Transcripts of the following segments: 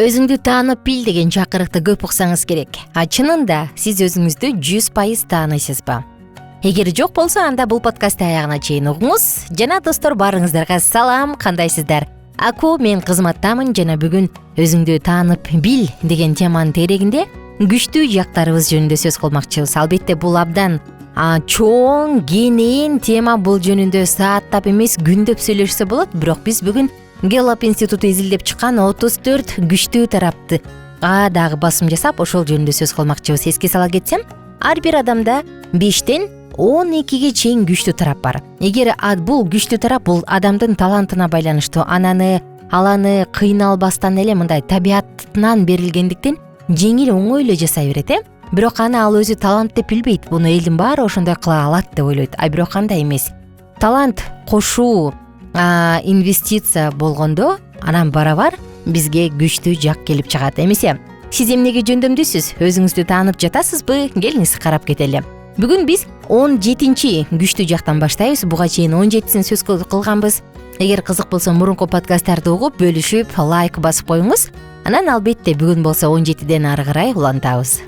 Өзүңдү таанып бил деген чакырыкты көп уксаңыз керек. Чынында сиз өзүңүздү 100% тааныйсызбы? Эгер жок болсо, анда бул подкастты аягына чейин угуңуз. Жана достор, баарыңыздарга салам, кандайсыздар? Аку, мен кызматтамын жана бүгүн өзүңдү таанып бил деген теманын терегинде күчтүү жактарыбыз жөнүндө сөз кылмакчыбыз. Албетте, бул абдан чоң, кенен тема. Бул жөнүндө сааттап эмес, күндөп сүйлөшсө болот. Бирок биз бүгүн Гэллап институту изилдеп чыккан 34 күчтүү тарапты дагы басым жасап, ошол жөнүндө сөз кылмакчыбыз. Эске сала кетсем, ар бир адамда 5тен 12ге чейин күчтүү тарап бар. Эгер бул күчтүү тарап бул адамдын талантына байланыштуу, аланы кыйналбастан эле мындай табиятынан берилгендиктен жеңил, оңой эле жасай берет, Бирок ал өзү талант деп билбейт. Буну элдин баары ошондой кыла алат деп ойлойт. Бирок андай эмес. Талант кошуу инвестиция болгондо анан барабар бизге күчтүү жак келип чыгат. Эмесе, сиз эмнеге жөндөмдүсүз? Өзүңүздү таанып жатасызбы? Келиңиз карап кетели. Бүгүн биз 17-чи күчтүү жактан баштайбыз. Буга чейин 17син сөз кылганбыз. Эгер кызык болсо, мурунку подкасттарды угуп, бөлүшүп, лайк басып коюңуз. Анан албетте бүгүн болсо 17ден ары карай улантабыз.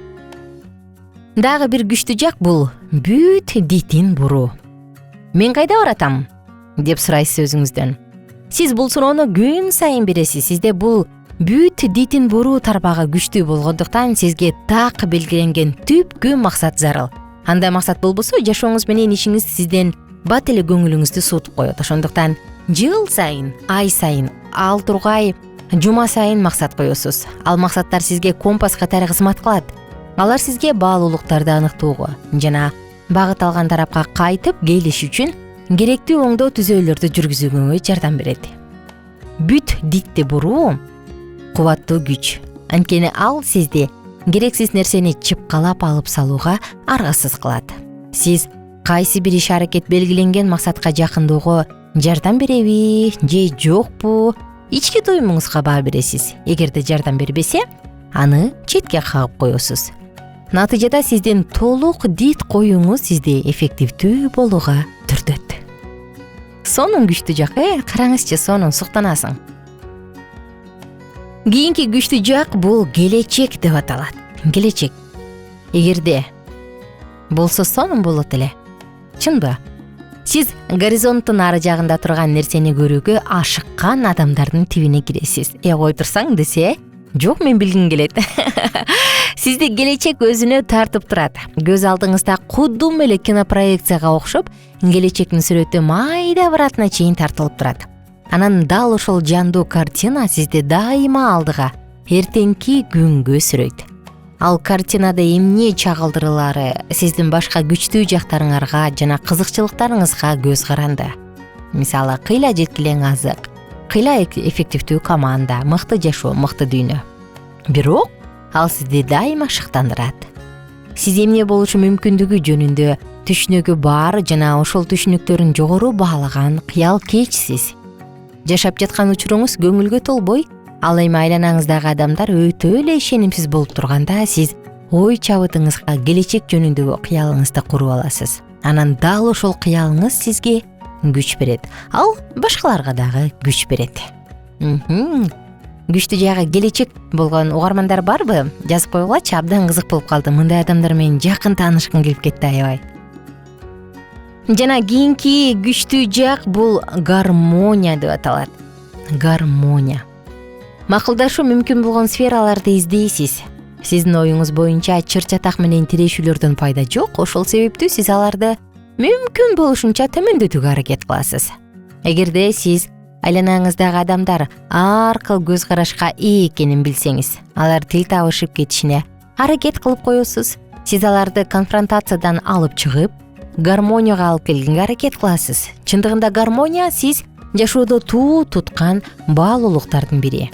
Дагы бир күчтүү жак бул бүт дитин буруу. Мен кайда баратам деп сурайсыз өзүңүздөн. Сиз бул суроону күн сайын бересиз. Сизде бул бүт дитин буруу тармагы күчтүү болгондуктан сизге так белгиленген түпкү максат зарыл. Андай максат болбосо, жашооңуз менен ишиңиз сизден бат эле көңүлүңүздү суутуп коет. Ошондуктан жыл сайын, ай сайын, 6 тургай, жума сайын максат коесуз. Ал максаттар сизге компас катары кызмат кылат. Алар сизге баалуулуктарды аныктоого жана багыт алган тарапка кайтып келиш үчүн керектүү оңдоо түзөөлөрдү жүргүзүүгө жардам берет. Бүт дитти буруу кубаттуу күч. Анткени ал сизди керексиз нерсени чыпкалап алып салууга аргасыз кылат. Сиз кайсы бир иш аракет белгиленген максатка жакындоого жардам береби же жокпу? Ички туюмуңузга баа бересиз. Эгерде жардам бербесе, аны четке кагып коесуз. Натыйжада сиздин толук дит коюңуз сизди эффективдүү болууга түртөт. Сонун күчтүү жак, караңызчы, сонун суктанасың. Кийинки күчтүү жак бул келечек деп аталат. Келечек. Эгерде болсо сонун болот эле. Чынбы? Сиз горизонттун ары жагында турган нерсени көрүүгө ашыккан адамдардын тибине киресиз. Ой турсаң десе, жок, мен билгим келет. Сизди келечек өзүнө тартып турат. Көз алдыңызда кудум эле кинопроекцияга окшоп, келечектин сүрөтү майда баратына чейин тартылып турат. Анан дал ошол жандуу картина сизди дайыма алдыга, эртеңки күнгө сүрөйт. Ал картинада эмне чагылдырылары сиздин башка күчтүү жактарыңарга жана кызыкчылыктарыңызга көз каранды. Мисалы, кыйла жеткилең азык, кыйла эффективдүү команда, мыкты жашоо, мыкты дүйнө. Бирок ал сизди дайыма шыктандырат. Сиз эмне болушу мүмкүндүгү жөнүндө түшүнүгү бар жана ошол түшүнүктөрүн жогору баалаган кыял кечсиз. Жашап жаткан учуруңуз көңүлгө толбой, ал эми айланаңыздагы адамдар өтө эле ишенимсиз болуп турганда, сиз ой чабытыңызга келечек жөнүндөгү кыялыңызды куруп аласыз. Анан дал ошол кыялыңыз сизге күч берет. Ал башкаларга дагы күч берет. Күчтүү жагы келечек болгон угармандар барбы? Жазып койгулачы, абдан кызык болуп калды. Мындай адамдар менен жакын таанышкым келип кетти, аябай. Жана кийинки күчтүү жак бул гармония деп аталат. Гармония. Макулдашуу мүмкүн болгон сфераларды издейсиз. Сиздин оюңуз боюнча чыр-чатак менен тирешүүлөрдөн пайда жок. Ошол себептүү сиз аларды мүмкүн болушунча төмөндөтүүгө аракет кыласыз. Эгерде сиз айланаңыздагы адамдар ар кыл көз карашка ээ экенин билсеңиз, алар тил табышып кетишине аракет кылып коесуз. Сиз аларды конфронтациядан алып чыгып, гармонияга алып келгенге аракет кыласыз. Чындыгында гармония сиз жашоодо туу туткан баалуулуктардын бири.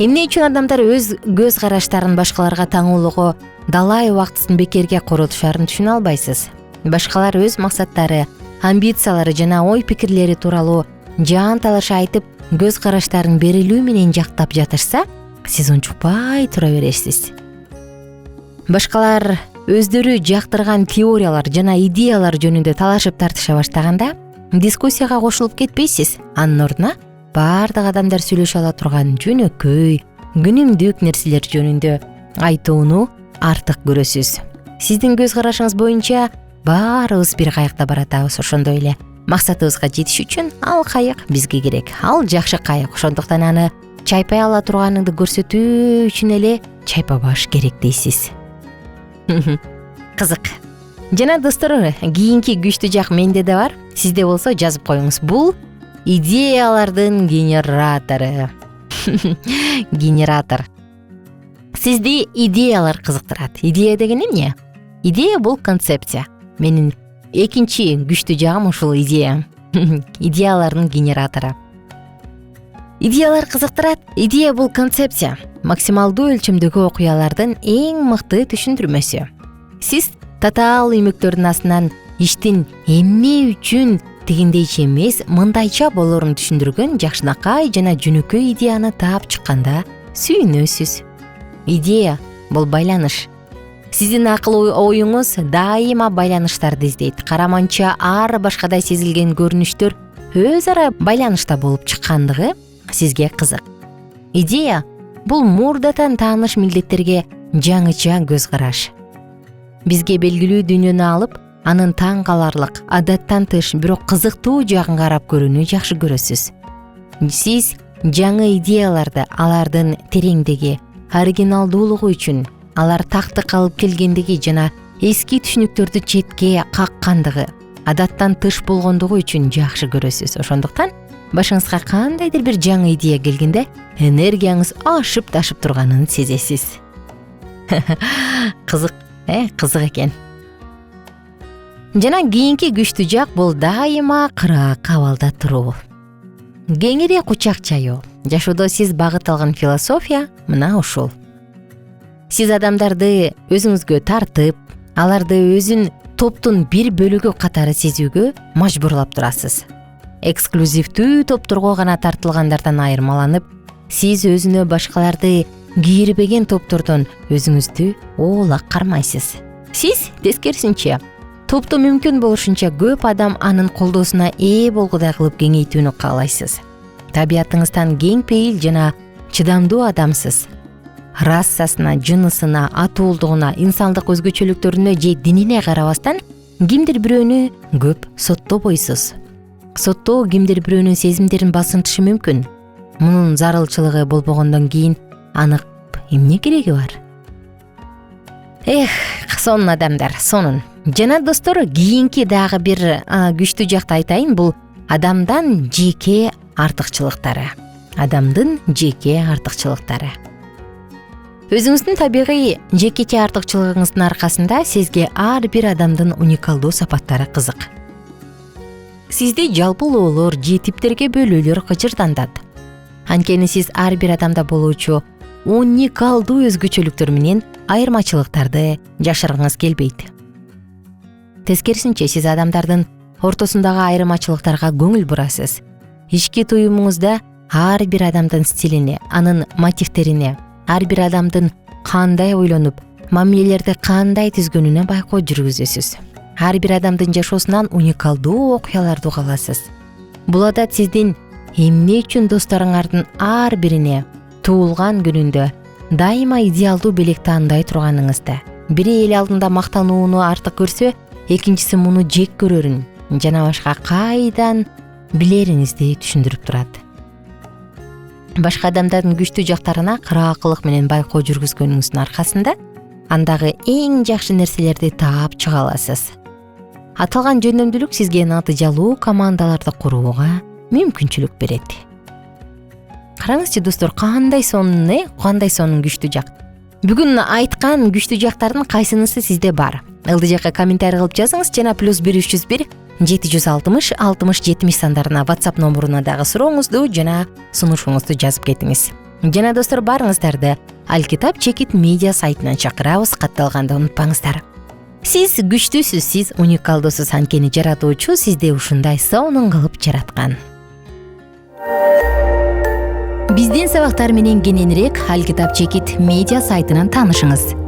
Эмне үчүн адамдар өз көз караштарын башкаларга таңоолоого далай убактысын бекерге коротушарын түшүнө албайсыз. Башкалар өз максаттары, амбициялары жана ой пикирлери тууралуу жан талаша айтып, көз караштарын берилүү менен жактап жатышса, сиз унчукпай тура бересиз. Башкалар өздөрү жактырган теориялар жана идеялар жөнүндө талашып тартыша баштаганда, дискуссияга кошулуп кетпейсиз. Анын ордуна баардык адамдар сүйлөшө ала турган жөнөкөй, күнүмдүк нерселер жөнүндө айтууну артык көрөсүз. Сиздин көз карашыңыз боюнча баарыбыз бир кайыкта баратабыз. Ошондой эле максатыбызга жетиш үчүн ал кайык бизге керек. Ал жакшы кайык. Ошондуктан аны чайпай ала турганыңды көрсөтүү үчүн эле чайпабаш керек дейсиз. Кызык. Жана достор, кийинки күчтүү жак менде да бар. Сизде болсо жазып коюңуз. Бул идеялардын генератору. Генератор. Сизди идеялар кызыктырат. Идея деген эмне? Идея бул концепция. Менин экинчи күчтүү жагым ушул идея. Идеялардын генератору. Идеялар кызыктырат. Идея бул концепция. Максималдуу өлчөмдөгү окуялардын эң мыкты түшүндүрмөсү. Сиз татаал үймөктөрдүн астынан иштин эмне үчүн тигиндейче эмес, мындайча болорун түшүндүргөн жакшынакай жана жөнөкөй идеяны таап чыкканда сүйүнөсүз. Идея бул байланыш. Сиздин акыл оюңуз дайыма байланыштарды издейт. Караманча ар башкадай сезилген көрүнүштөр өз ара байланышта болуп чыккандыгы сизге кызык. Идея бул мурдатан тааныш милдеттерге жаңыча көз караш. Бизге белгилүү дүйнөнү алып, анын таң каларлык, адаттан тыш, бирок кызыктуу жагын карап көрүүнү жакшы көрөсүз. Сиз жаңы идеяларды, алардын тереңдиги, оригиналдуулугу үчүн, алар тактык алып келгендиги жана эски түшүнүктөрдү четке каккандыгы, адаттан тыш болгондугу үчүн жакшы көрөсүз. Ошондуктан башыңызга кандайдыр бир жаңы идея келгенде энергияңыз ашып ташып турганын сезесиз. Кызык, кызык экен. Жана кийинки күчтүү жак бул дайыма кыраак абалда туруу. Кеңири кучак чаюу. Жашоодо сиз багыт алган философия мына ушул. Сиз адамдарды өзүңүзгө тартып, аларды өзүн топтун бир бөлүгү катары сезүүгө мажбурлап турасыз. Эксклюзивдүү топторго гана тартылгандардан айырмаланып, сиз өзүнө башкаларды кийирбеген топтордон өзүңүздү оолак кармайсыз. Сиз тескерисинче топту мүмкүн болушунча көп адам анын колдоосуна ээ болгудай кылып кеңейтүүнү каалайсыз. Табиятыңыздан кең пейил жана чыдамдуу адамсыз. Расасына, жынысына, атуулдугуна, инсандык өзгөчөлүктөрүнө же динине карабастан кимдир бирөөнү көп соттобойсуз. Соттоо кимдир бирөөнүн сезимдерин басынтышы мүмкүн. Мунун зарылчылыгы болбогондон кийин анык эмне кереги бар? Сонун адамдар, сонун. Жана достор, кийинки дагы бир күчтүү жакты айтайын, бул адамдан жеке артыкчылыктары. Адамдын жеке артыкчылыктары. Өзүңүздүн табигый жекече артыкчылыгыңыздын аркасында сизге ар бир адамдын уникалдуу сапаттары кызык. Сизди жалпылоолор же типтерге бөлүүлөр кычырдантат. Анткени сиз ар бир адамда болуучу уникалдуу өзгөчөлүктөр менен айырмачылыктарды жашыргыңыз келбейт. Тескерисинче, сиз адамдардын ортосундагы айырмачылыктарга көңүл бурасыз. Ички туюмуңузда ар бир адамдын стилине, анын мотивтерине, ар бир адамдын кандай ойлонуп, мамилелерди кандай түзгөнүнө байкоо жүргүзөсүз. Ар бир адамдын жашоосунан уникалдуу окуяларды уга аласыз. Бул адат сиздин эмне үчүн досторуңардын ар бирине туулган күнүндө дайыма идеалдуу белекти андай турганыңызды, бири эл алдында мактанууну артык көрсө, экинчиси муну жек көрөрүн жана башка кайдан билериңизди түшүндүрүп турат. Башка адамдардын күчтүү жактарына кыраакылык менен байкоо жүргүзгөнүңүздүн аркасында андагы эң жакшы нерселерди таап чыга аласыз. Аталган жөндөмдүүлүк сизге натыйжалуу командаларды курууга мүмкүнчүлүк берет. Караңызчы достор, кандай сонун күчтүү жак. Бүгүн айткан күчтүү жактардын кайсынысы сизде бар? ЛДЖК комментарий кылып жазыңыз жана +1 301 760 60 70 сандарына WhatsApp номуруна дагы сурооңузду жана сунушуңузду жазып кетиңиз. Жана достор, барыңыздарды Алкитап Чекит медиа сайтынан чакырабыз, катталганды унутпаңыздар. Сиз күчтүүсүз, сиз уникалдуусуз, анткени жаратуучу сизди ушундай сонун кылып жараткан. Биздин сабактар менен кененирээк Алкитап Чекит медиа сайтынан таанышыңыз.